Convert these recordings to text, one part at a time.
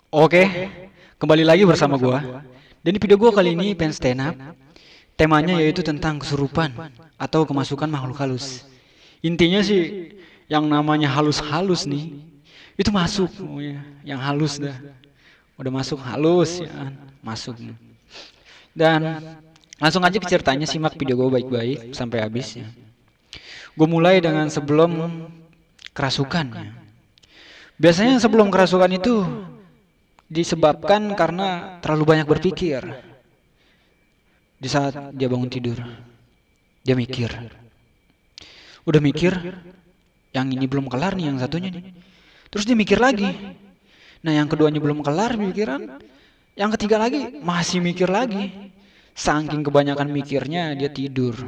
Oke, kembali lagi bersama gua. Dan di video gua kali ini pengen stand up. Temanya yaitu tentang kesurupan atau kemasukan makhluk halus. Intinya sih yang namanya halus-halus nih itu masuk pokoknya. Yang halus dah. Udah masuk halus ya kan? Masuk. Dan langsung aja ke ceritanya, simak video gua baik-baik sampai habis ya. Gue mulai dengan sebelum kerasukan ya. Biasanya sebelum kerasukan itu disebabkan karena terlalu banyak berpikir. Di saat dia bangun tidur, dia mikir. Udah mikir, yang ini belum kelar nih, yang satunya nih. Terus dia mikir lagi. Nah, yang keduanya belum kelar pikiran. Yang ketiga lagi masih mikir lagi. Saking kebanyakan mikirnya, dia tidur.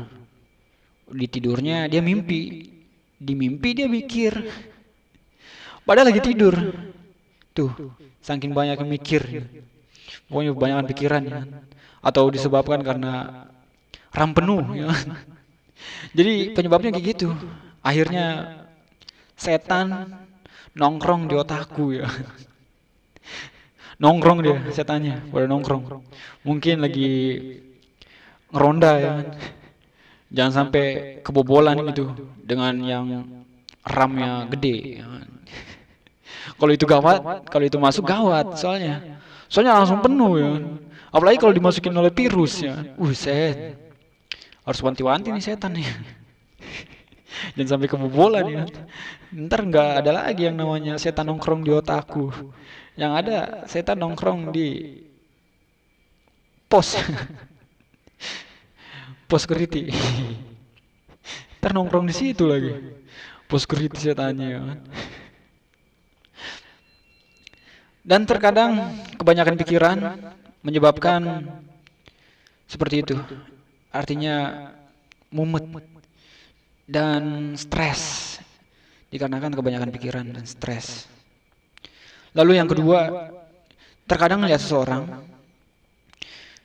Di tidurnya dia mimpi. Di mimpi dia mikir. Padahal lagi tidur. Tuh, saking banyak mikir. Pokoknya kebanyakan pikiran ya. Atau disebabkan karena RAM penuh ya. Jadi penyebabnya kayak gitu. Akhirnya setan nongkrong di otakku ya. Nongkrong dia setannya, pada nongkrong. Mungkin lagi ngeronda ya kan. Jangan sampai kebobolan gitu dengan yang RAM-nya gede ya kan. Kalau itu gawat, kalau itu masuk gawat soalnya. Soalnya langsung penuh ya kan. Apalagi kalau dimasukin oleh virus ya. Set. Harus wanti-wanti nih setan nih. Jangan sampai kebobolan ya. Ntar nggak ada lagi yang namanya setan nongkrong di otakku. Yang ada setan nongkrong di pos. Pos security. Ntar nongkrong di situ lagi. Pos security setannya ya kan. Dan terkadang kebanyakan pikiran menyebabkan seperti itu. Artinya mumet dan stres. Dikarenakan kebanyakan pikiran dan stres. Lalu yang kedua, terkadang ngeliat seseorang,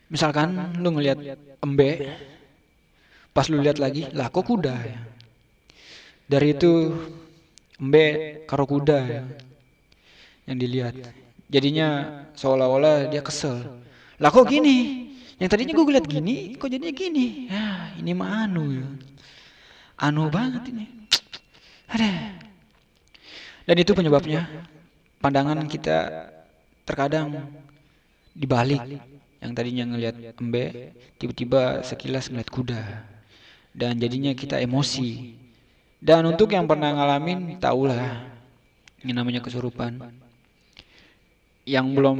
misalkan lu ngeliat embe, pas lu lihat lagi, lah kok kuda ya? Dari itu embe karo kuda ya, yang dilihat. Jadinya seolah-olah dia kesel. Lah kok gini? Yang tadinya gue lihat gini, kok jadinya gini? Ya, ini mah anu ya. Anu banget ini. Ada. Dan itu penyebabnya pandangan kita terkadang dibalik. Yang tadinya ngelihat embe, tiba-tiba sekilas ngeliat kuda. Dan jadinya kita emosi. Dan untuk yang pernah ngalamin, tahulah yang namanya kesurupan. Yang belum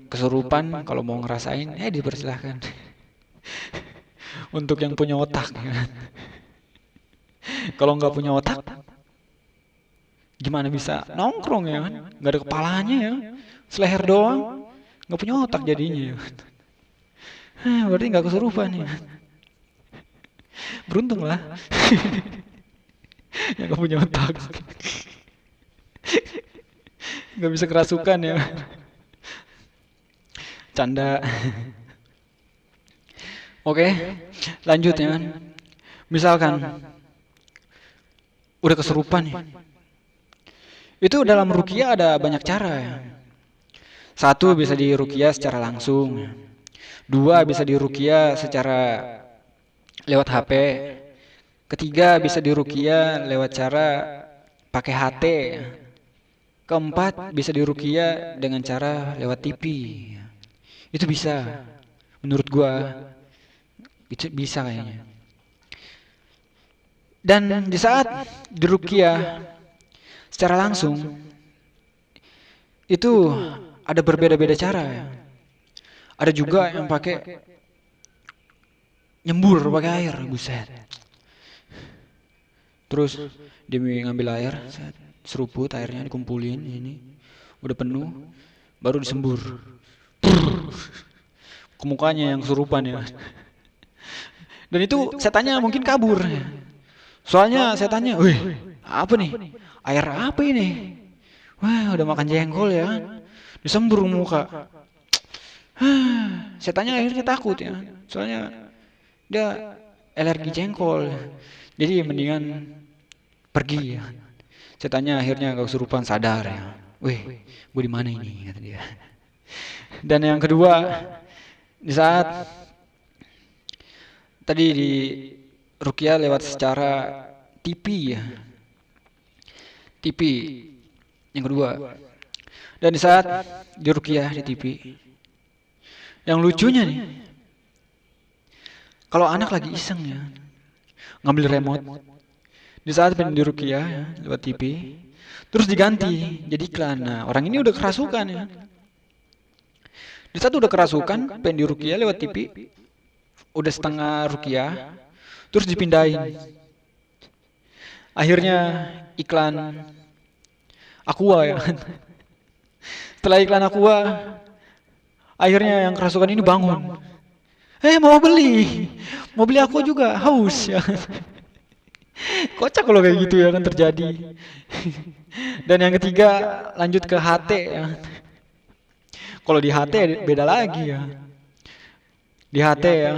kesurupan, kalau mau ngerasain, dipersilahkan. Untuk yang punya otak. Kalau nggak punya otak, gimana bisa nongkrong ya kan? Nggak ada kepalanya ya, seleher doang, nggak punya otak jadinya ya. Berarti nggak kesurupan ya. Beruntung lah yang nggak punya otak, nggak bisa kerasukan ya. Canda. Oke, lanjut ya kan. Misalkan udah kesurupan nih. Itu dalam ruqyah ada banyak cara ya. Satu bisa diruqyah secara langsung. Dua bisa diruqyah secara lewat HP. Ketiga bisa diruqyah lewat cara pakai HT. Keempat bisa diruqyah dengan cara lewat TV. Itu bisa. Menurut gua itu bisa kayaknya. Dan di saat diruqyah secara langsung itu ada berbeda-beda cara ya. Ada juga yang pakai nyembur pakai air, buset. Terus dia ngambil air, seruput airnya dikumpulin ini, udah penuh, baru disembur. Ke mukanya yang kesurupan ya. Dan itu setannya mungkin kabur. Soalnya setannya, wih, apa nih? Air apa ini? Wah, udah makan jengkol ya kan? Disembur muka. Setannya akhirnya takut ya. Soalnya dia alergi jengkol. Jadi mendingan pergi ya. Setannya akhirnya gak kesurupan, sadar ya. Wih, gue di mana ini kata dia. Dan yang kedua, di saat tadi di ruqyah lewat secara TV ya, TV yang kedua. Dan di saat di ruqyah di TV, yang lucunya nih, kalau anak lagi iseng ya, ngambil remote, di saat pengen di ruqyah ya, lewat TV, terus diganti jadi iklan. Nah, orang ini udah kerasukan ya. Di saat udah kerasukan, pengen di ruqyah lewat TV, udah setengah ruqyah, terus dipindahin. Akhirnya iklan Aqua ya. Setelah iklan Aqua, akhirnya yang kerasukan ini bangun. Mau beli aku juga, haus ya. Kocak kalau kayak gitu ya kan terjadi. Dan yang ketiga lanjut ke HT ya. Kalau di HT beda lagi ya. Di HT ya.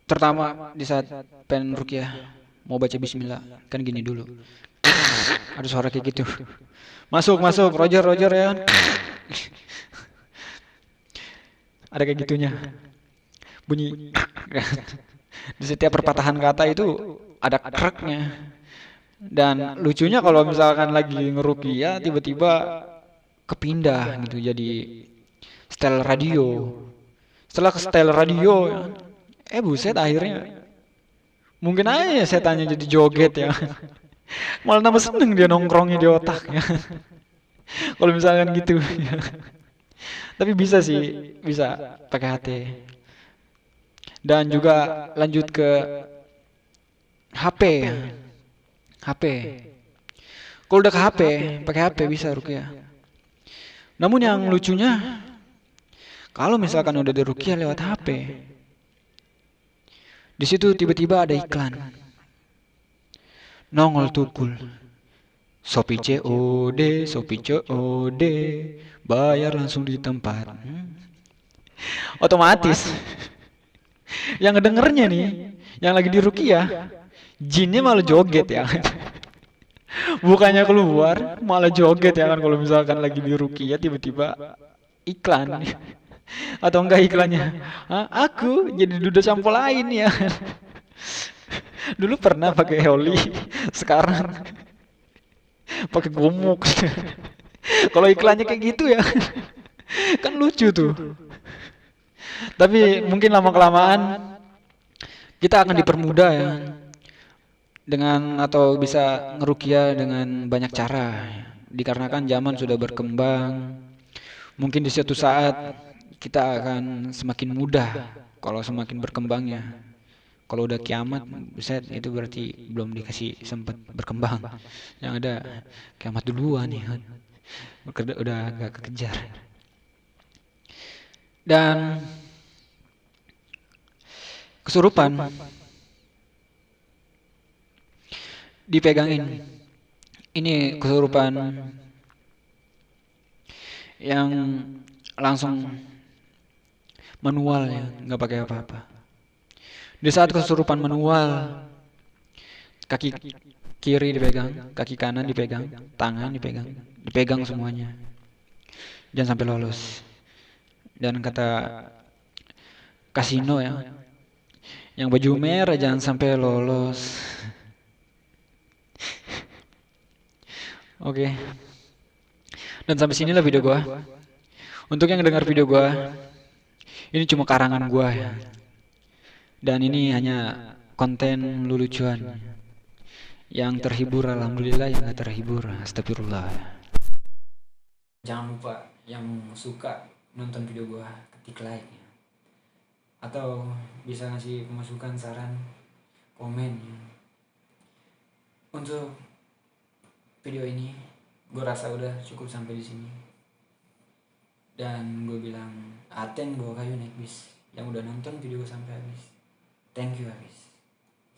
Terutama di saat pengen ruqyah mau baca bismillah kan gini dulu. Ada suara kayak gitu. Masuk, Roger ya. Ada kayak gitunya. Bunyi. Di setiap perpatahan kata itu ada kreknya. Dan lucunya kalau misalkan lagi ngeruqyah tiba-tiba kepindah gitu jadi setel radio. Setelah ke setel radio, buset akhirnya mungkin aja setannya jadi joget ya. Malah nambah seneng dia nongkrongnya di otaknya. Kalau misalkan gitu. Tapi bisa sih, bisa pakai HT. Dan juga lanjut ke HP ya. HP. Kalau udah ke HP, pakai HP bisa ruqyah. Namun yang lucunya, kalau misalkan udah di ruqyah lewat HP, di situ tiba-tiba ada iklan. Nongol tukul. Shopee COD, bayar langsung di tempat. Otomatis. Yang ngedengernya nih, yang lagi di ruqyah, jinnya malah joget ya. Bukannya keluar, malah joget ya kan kalau misalkan lagi di ruqyah tiba-tiba iklan. Atau enggak iklannya? Aku jadi duda sampo lain ya. Dulu pernah pakai Holi, sekarang pakai gomuk. Kalau iklannya kayak gitu ya, kan lucu tuh. Tapi mungkin lama-kelamaan kita akan dipermudah ya dengan atau bisa ngeruqyah dengan banyak cara. Dikarenakan zaman sudah berkembang, mungkin di suatu saat kita akan semakin mudah kalau semakin berkembangnya. Kalau udah kiamat, buset itu berarti belum dikasih sempat berkembang. Yang ada kiamat duluan nih kan. Udah agak kekejar. Dan kesurupan dipegangin. Ini kesurupan yang langsung manual ya, nggak pakai apa-apa. Di saat kesurupan manual, kaki kiri dipegang, kaki kanan dipegang, tangan dipegang semuanya. Jangan sampai lolos. Dan kata kasino ya, yang baju merah jangan sampai lolos. Oke. Dan sampai sinilah video gua. Untuk yang dengar video gua, ini cuma karangan gua ya. Dan ini hanya konten lelucuan. Yang terhibur alhamdulillah, yang gak terhibur astagfirullah. Jangan lupa yang suka nonton video gua ketik like ya. Atau bisa ngasih pemasukan, saran, komen ya. Untuk video ini gue rasa udah cukup sampai di sini. Dan gue bilang Aten bawa kayu naik bis. Yang udah nonton video gue sampai habis, thank you habis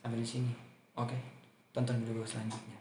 sampai di sini. Oke, tonton video gue selanjutnya.